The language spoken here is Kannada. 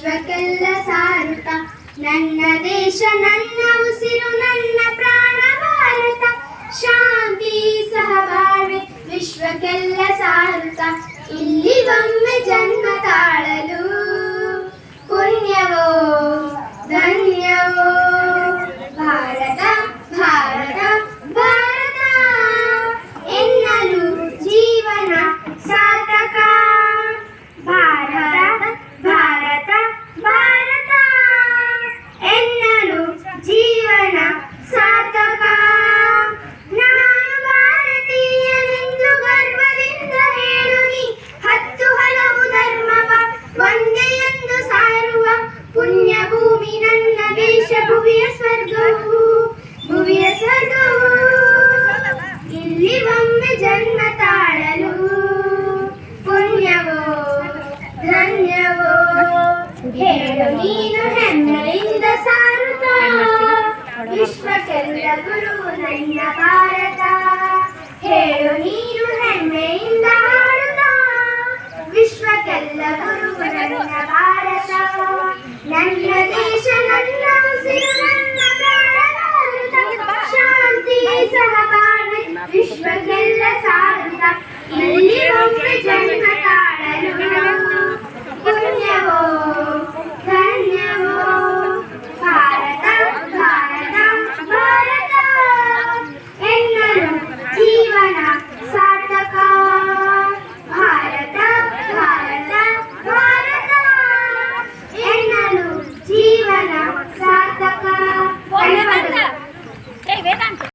ವಿಶ್ವಕ್ಕೆಲ್ಲ ಸಾರುತ್ತ ನನ್ನ ದೇಶ ನನ್ನ ಉಸಿರು ನನ್ನ ಪ್ರಾಣ ಭಾರತ ಶಾಂತಿ ಸಹಬಾಳ್ವೆ ವಿಶ್ವಕ್ಕೆಲ್ಲ ಸಾರುತ್ತ ಇಲ್ಲಿ ಒಮ್ಮೆ ಜನ್ಮ ತಾಳಲು ಪುಣ್ಯವೋ ಧನ್ಯವೋ ಭಾರತ ಭಾರತ ಭಾರತ ಎನ್ನಲು ಜೀವನ ಸಾರ್ಥಕ ಭಾರತ ಭಾರತ ಭಾರತ ಎನ್ನಲು ಜೀವನ ಸಾರ್ಥಕ ನಾನು ಭಾರತೀಯನೆಂದು ಗರ್ವದಿಂದ ಹೇಳುನಿ ಹತ್ತು ಹಲವು ಧರ್ಮವ ಒಂದೇ ಎಂದು ಸಾರುವ ಪುಣ್ಯ ಭೂಮಿ ನನ್ನ ದೇಶ ಭುವಿಯ ಸ್ವರ್ಗವು ಭುವಿಯ ಸ್ವರ್ಗವು ಇಲ್ಲಿ ಒಮ್ಮೆ ಜನ್ಮ ತಾಳಲು ಪುಣ್ಯವೋ ಧನ್ಯವೋ ಹೇಳು ನೀನು ಹೆಮ್ಮೆಯಿಂದ ಸಾರುತ್ತ ವಿಶ್ವಕ್ಕೆಲ್ಲ ಗುರು ನನ್ನ ಭಾರತ.